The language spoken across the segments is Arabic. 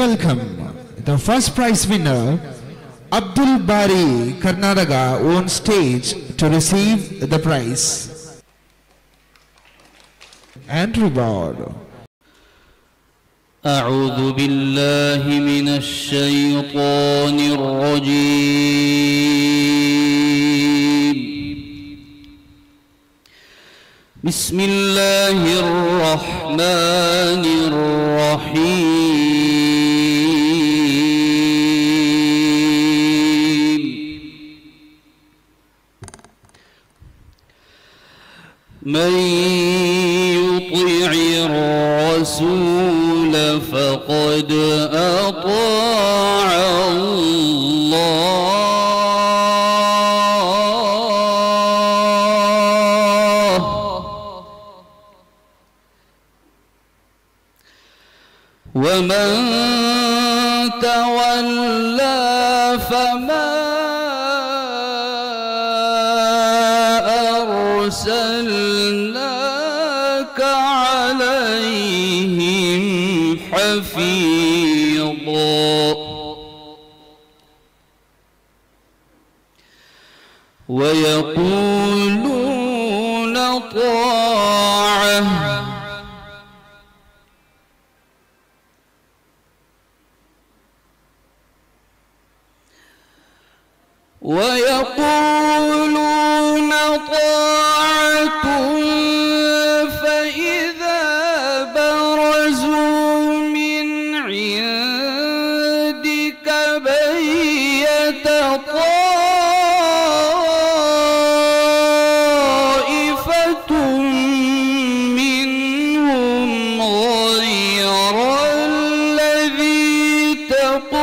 welcome the first prize winner, Abdul Bari, Karnataka, on stage to receive the prize and reward. أعوذ بالله من الشيطان الرجيم. بسم الله الرحمن الرحيم. من يطع الرسول فقد أطاع الله، ومن تولى فما أرسلناك عليهم حفيظا. ويقولون طاعة ويقولون طاعة فإذا برزوا من عندك بيت طائفة منهم غير الذي تقول،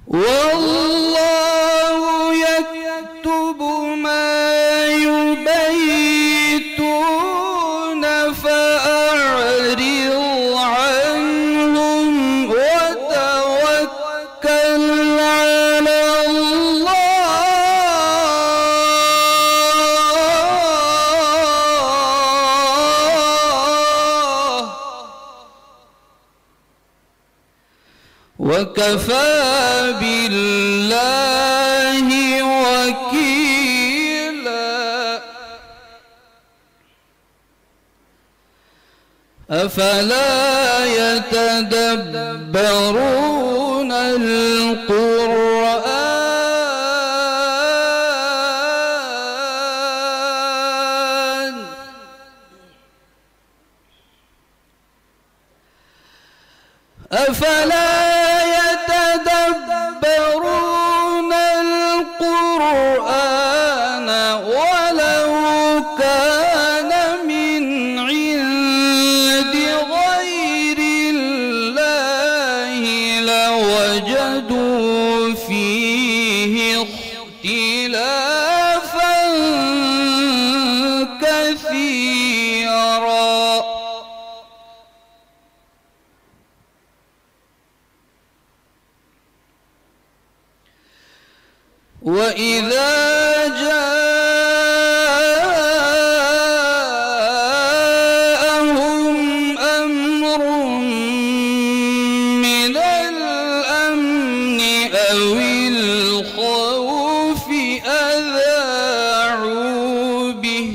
والله يكتب ما يبيتون فأعرض عنهم وتوكل على الله، وكفى بالله وكيلا. أفلا يتدبرون القرآن أفلا يتدبرون القرآن ولو كان من عند غير الله لوجدوا فيه اختلافا كثيرا. وإذا جاءهم أمر من الأمن أو الخوف أذاعوا به،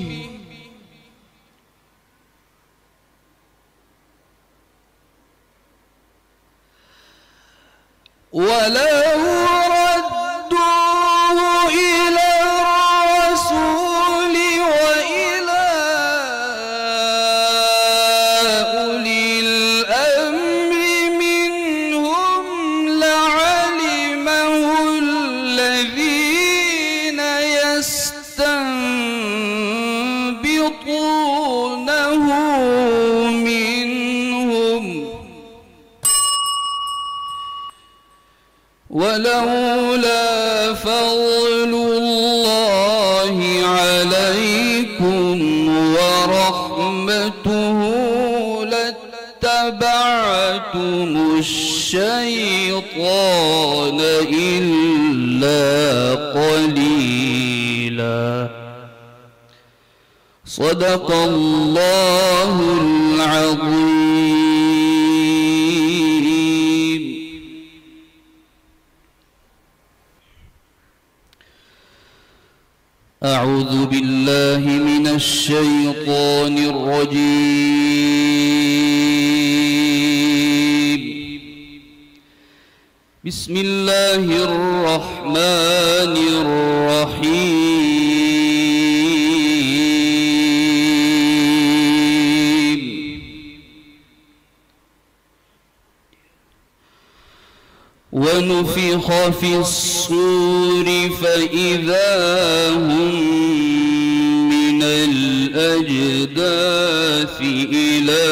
ولو يستنبطونه منهم، ولولا فضل الله عليكم ورحمته لاتبعتم الشيطان إلا قليلا. صدق الله العظيم. أعوذ بالله من الشيطان الرجيم. بسم الله الرحمن الرحيم. ونفخ في الصور فإذا هم من الأجداث إلى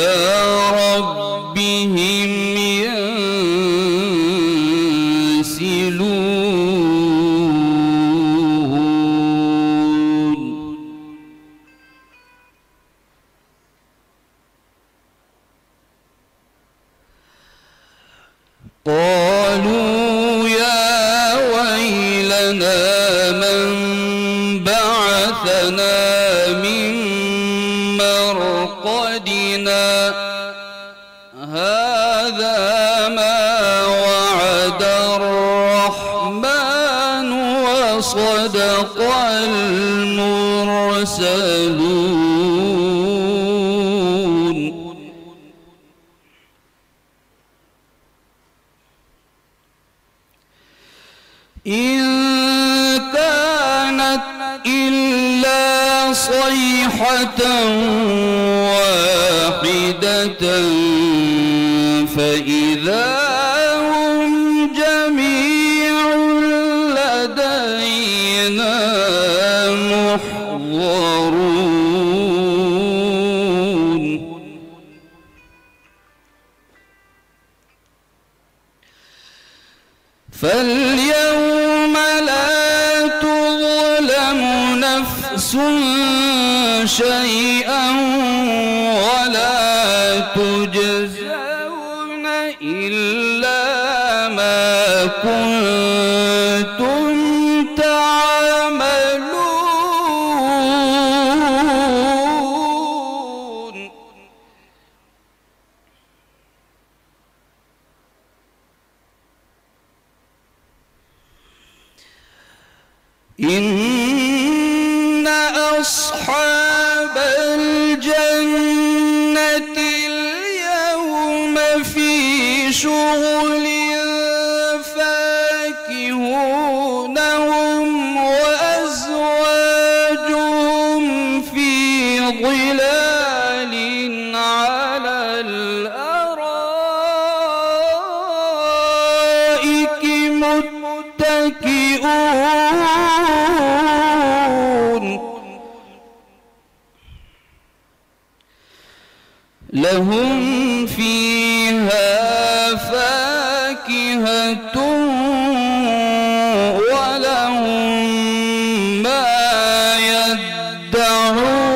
ربهم ينسلون. قالوا يا ويلنا من بعثنا من مرقدنا هذا ما وعد الرحمن وصدق المرسلون. إن كانت إلا صيحة واحدة فإذا هم جميع لدينا محضرون. فاليوم لا تظلم نفس شيئا ولا تجزون إلا ما كنتم تعملون. إن أصحاب الجنة اليوم في شغل فاكهون هم وأزواجهم في ظلال على الأرائك متكئون. لهم فيها فاكهة ولهم ما يدعون.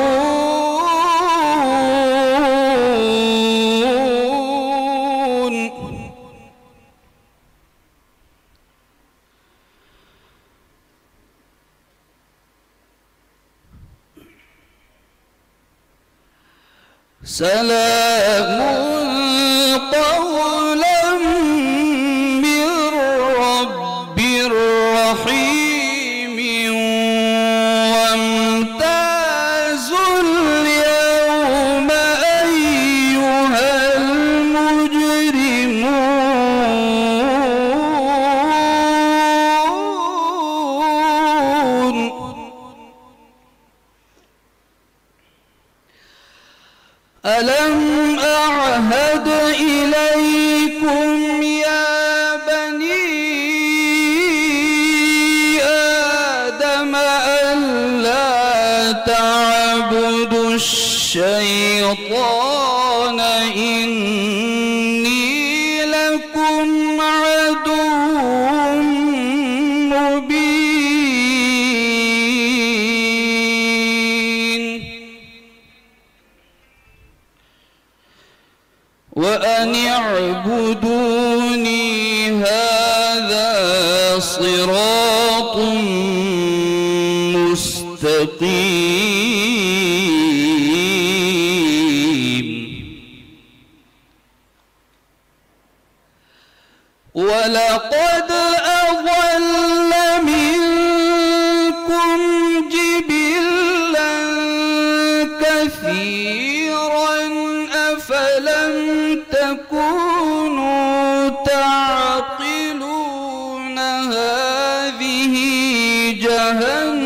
سلام قولا من رب رحيم وامتازوا اليوم أيها المجرمون. ألم أعهد إليكم يا بني آدم ألا تعبدوا الشيطان إني لكم عدو مبين. وأن اعبدوني هذا صراط مستقيم. جهنم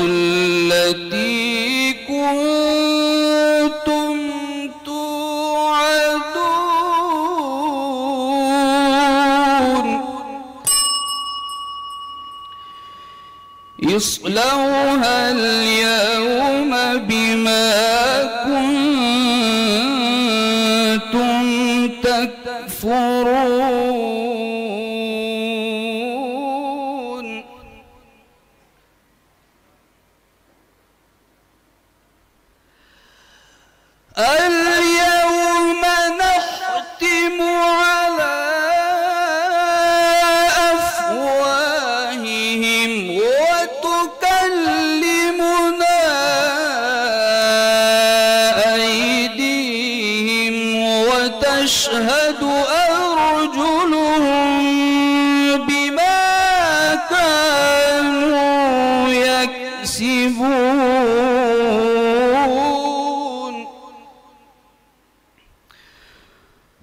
التي كنتم توعدون اصلوها اليوم بما كنتم تكفرون اليوم نختم على أفواههم وتكلمنا أيديهم وتشهد أرجلهم بما كانوا يكسبون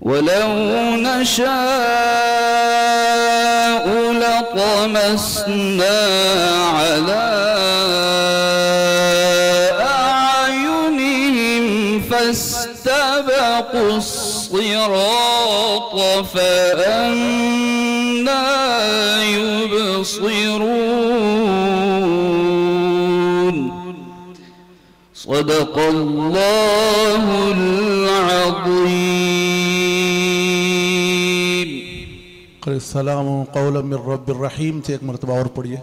ولو نشاء لطمسنا على أعينهم فاستبقوا الصراط فأنى يبصرون صدق الله العظيم सलाम कौलम मिर रब्बिर रहीम से एक मरतबा और पढ़िए।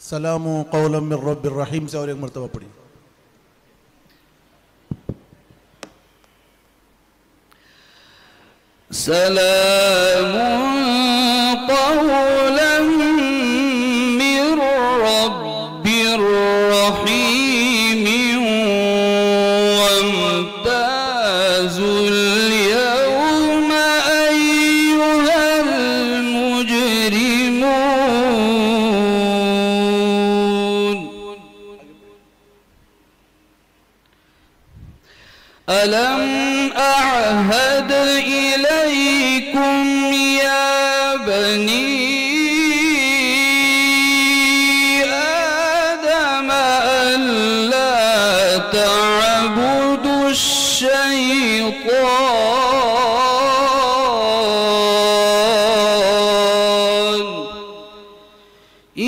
सलाम कौलम मिर रब्बिर रहीम से और एक मरतबा पढ़िए। सलाम कौलम मिर रब्बिर रहीम वम्ताजुल यौम अय्युहल मुजरिमून अलम अअहद इलैकुम या बनी आदम अल्ला तअबुदुश्शैतान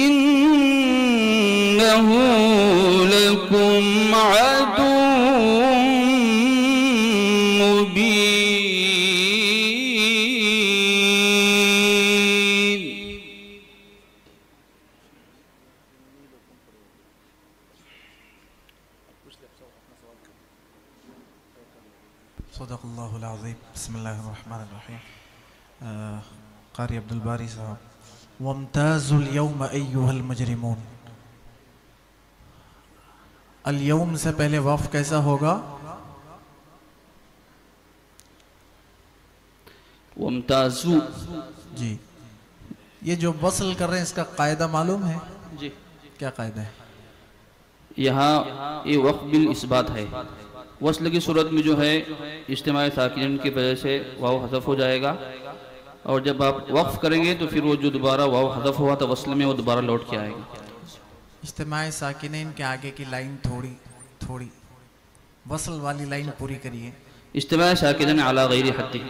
इन्नहु लकुम अदुव्वुम मुबीन। सदक़ल्लाहुल अज़ीम। बिस्मिल्लाहिर्रहमानिर्रहीम। कारी अब्दुल बारी साहब। वम्ताज़ुल यौम अय्युहल मुजरिमून। अल यौम से पहले वफ़ कैसा होगा? वम्ताज़ु जी। ये जो वसल कर रहे हैं इसका कायदा मालूम है? जी क्या कायदा है? यहाँ ये वक़्फ़ बिल इस्बात है। वस्ल की सूरत में जो है इज्तिमाई साकिन की वजह से वाव हज़फ हो जाएगा और जब आप वक्फ़ करेंगे तो फिर वो जो दोबारा वाव हज़फ हुआ था वस्ल में वो दोबारा लौट के आएगा। इज्तिमाई साकिनैन के आगे की लाइन थोड़ी थोड़ी वसल वाली लाइन पूरी करिए। इज्तिमाई साकिनैन अला गैरि हद्दी।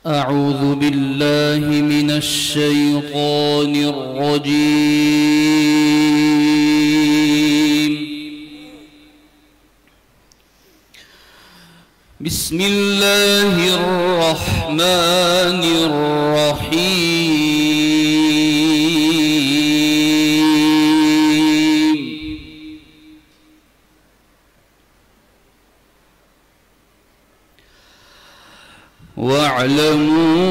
أعوذ بالله من الشيطان الرجيم بسم الله الرحمن الرحيم واعلموا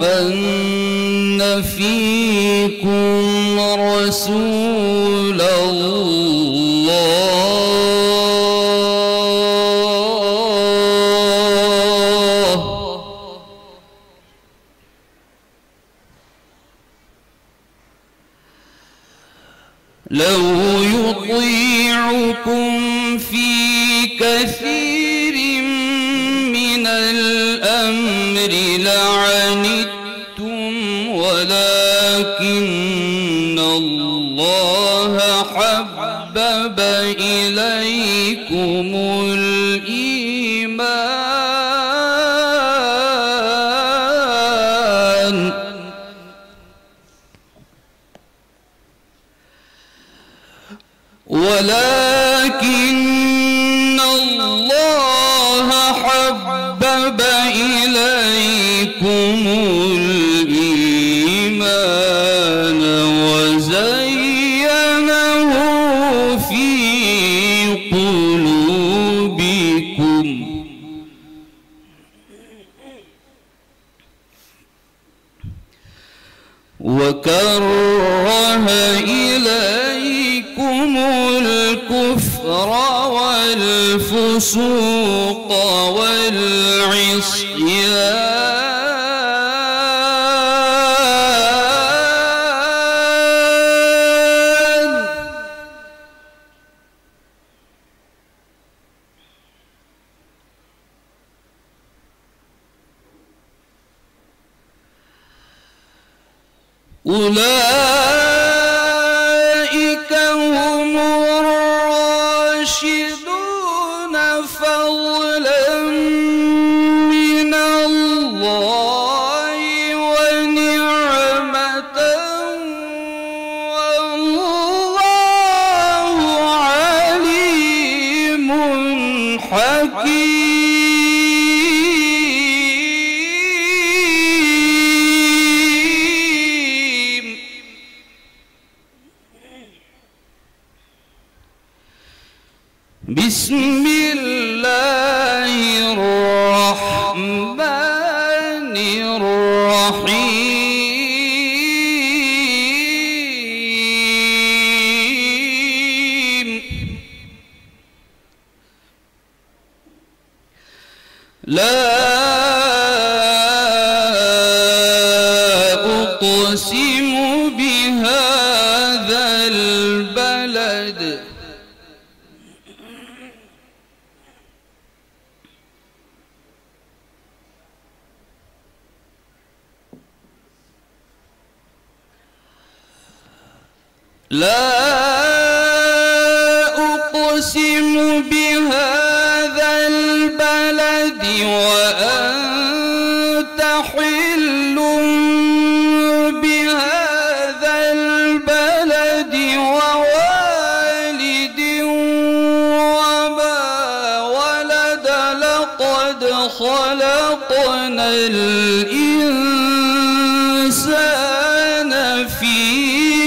أن فيكم رسول الله لو يطيعكم في كثير من الأمر لعنتم ولكن الله حبب إليكم الإيمان ولكن الله حبب إليكم الإيمان وزينه في قلوبكم وكره إليكم الكفر والفسوق والعصيان أولئك هم الراشدون فضلا من الله ونعمة والله عليم حكيم. بسم الله الرحمن الرحيم لا أقسم بهذا البلد لا أقسم بهذا البلد وأنت حل بهذا البلد ووالد وما ولد لقد خلقنا الإنسان في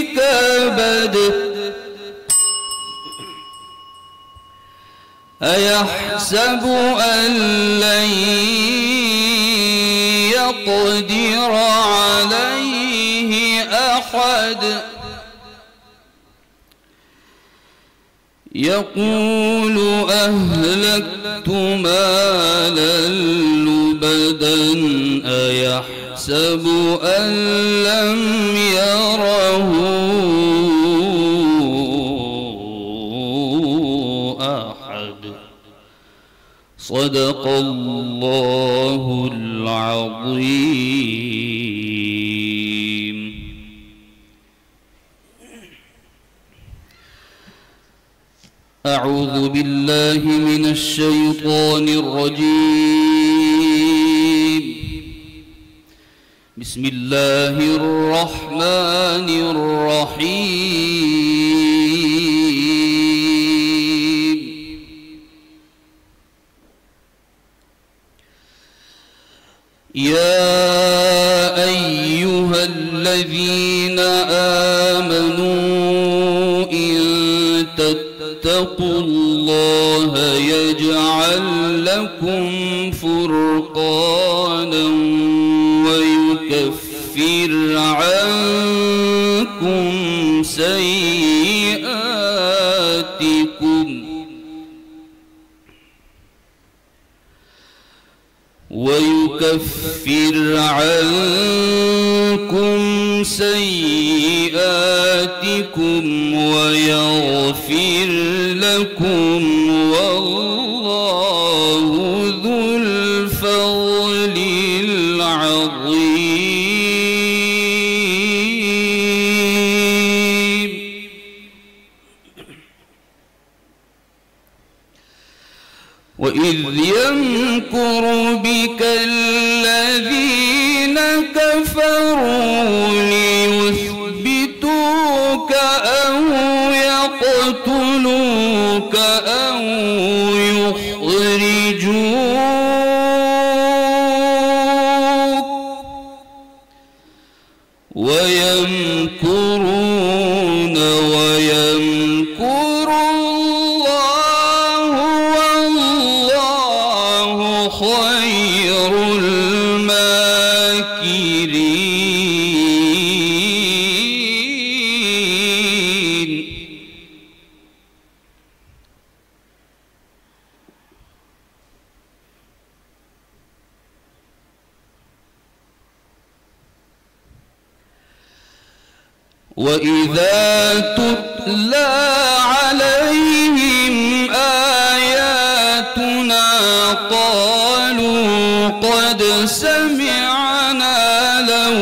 كبد أيحسب أن لن يقدر عليه أحد يقول أهلكت مالا لبدا أيحسب أن لم يره أحد صدق الله العظيم. أعوذ بالله من الشيطان الرجيم. بسم الله الرحمن الرحيم. يا أيها الذين آمنوا إن اتقوا الله يجعل لكم فرقانا ويكفر عنكم سيئاتكم ويكفر عنكم سيئاتكم ويغفر لكم والله ذو الفضل العظيم. وإذ يمكر بك الذين كفروا ليثبتوك أو يقتلوك أو يخرجوك ويمكرون ويمكر الله والله خير الماكرين. وإذا تتلى عليهم آياتنا قالوا قد سمعنا لو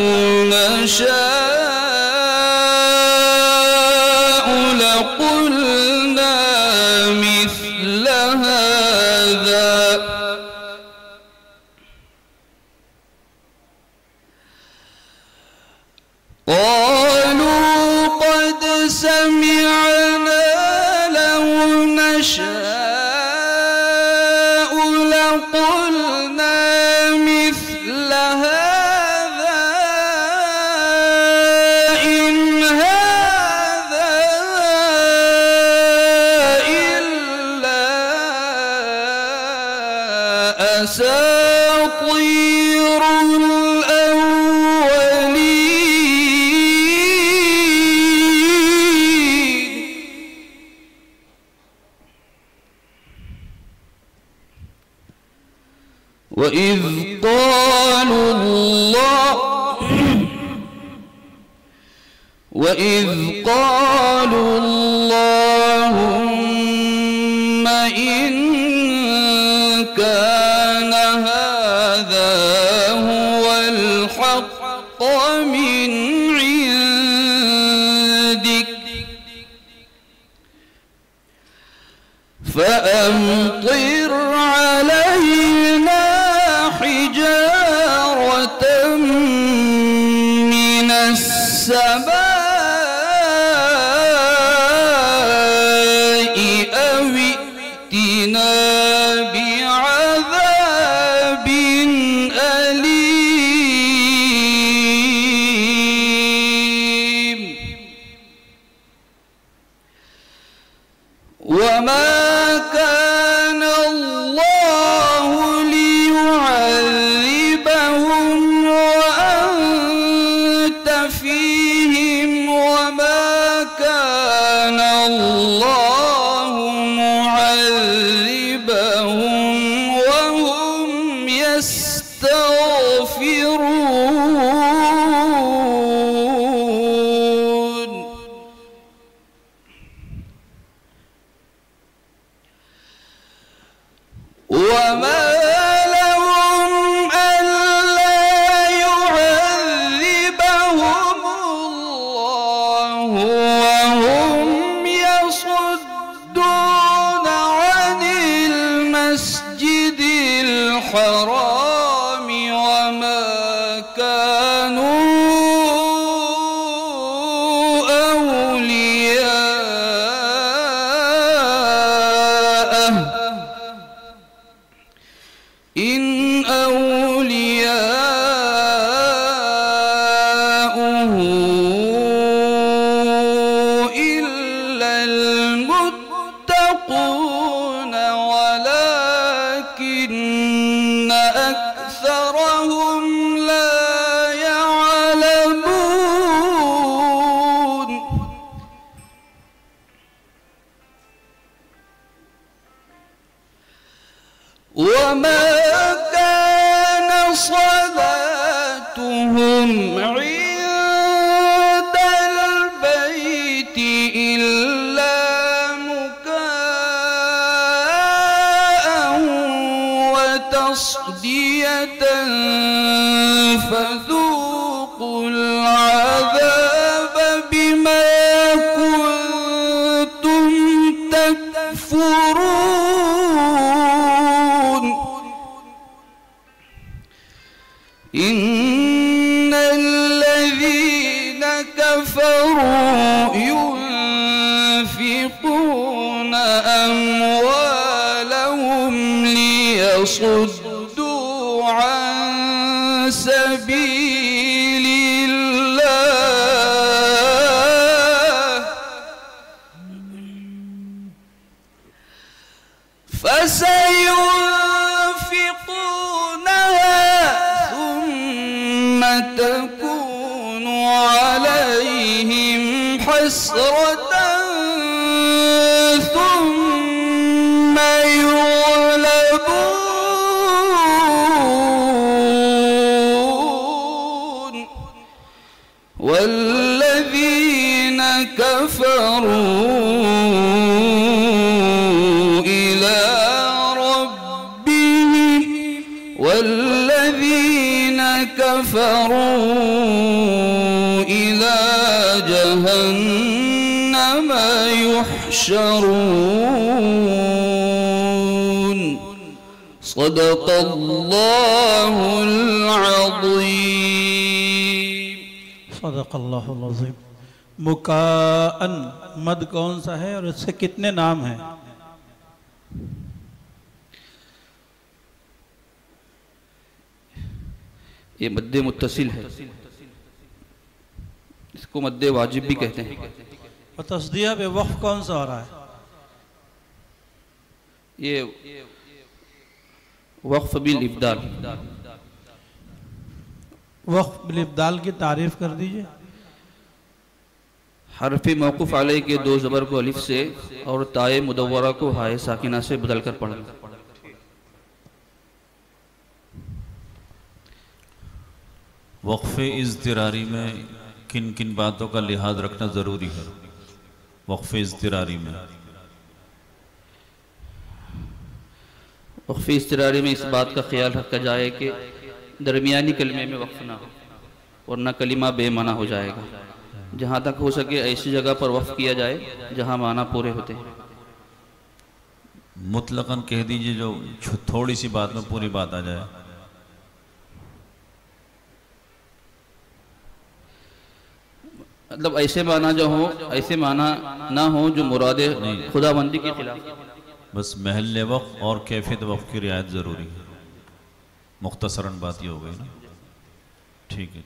نشاء لقلنا مثل هذا قالوا قد سمعنا لو نشاء لقلنا مثل هذا إن هذا إلا أساطير وإذ قالوا اللهم إن كان هذا هو الحق من عندك فأمطر علينا حجارة من السماء أو ائتنا بعذاب أليم. وما كان الله ليعذبهم وأنت فيهم وما كان الله معذبهم وهم يستغفرون. وما لهم ألا يعذبهم الله وهم يصدون عن المسجد الحرام وما كانوا أولياءه إن أولياؤه إلا المتقون ولكن أكثرهم لا يعلمون. وما كان عند البيت إلا مكاء وتصدية فذوقوا العذاب بما كنتم تكفرون. إن الذين كفروا ينفقون أموالهم ليصدوا عن سبيل الله فسينفقونها ثم تكون عليهم حسرة ثم يغلبون والذين كفروا إلى جهنم يحشرون. صدق الله العظيम. सदक़ अल्लाहुल अज़ीम। मुकाअन मद कौन सा है और इससे कितने नाम हैं? ये मद्दे मुत्तसिल है, इसको मद्दे वाजिब भी कहते हैं। और तस्दिया पे वक्फ कौन सा हो रहा है? ये वक्फ बिल इब्दाल। वक्फ बिल इब्दाल की तारीफ कर दीजिए। हरफ़े मौक़ूफ़ अलैह के दो ज़बर को अलिफ से और ताए मुदव्वरा को हाए साकिना से बदल कर पढ़ना। वक्फ़े इज़्तिरारी में किन किन बातों का लिहाज रखना ज़रूरी है? वक्फ़े इज़्तिरारी में वक्फ़े इज़्तिरारी में इस बात का ख्याल रखा जाए कि दरमियानी कलमे में वक्फ़ ना हो वरना कलिमा बेमाना हो जाएगा। जहाँ तक हो सके ऐसी जगह पर वक्फ़ किया जाए जहाँ माना पूरे होते हैं। मुतलक़न कह दीजिए जो थोड़ी सी बात में पूरी बात आ जाए। मतलब ऐसे माना जो हो, ऐसे माना ना हो जो मुरादे खुदाबंदी के खिलाफ। बस महल वक़्त और कैफियत वक़्त की रियायत ज़रूरी है। मुख्तसरन बात ये हो गई ना। ठीक है।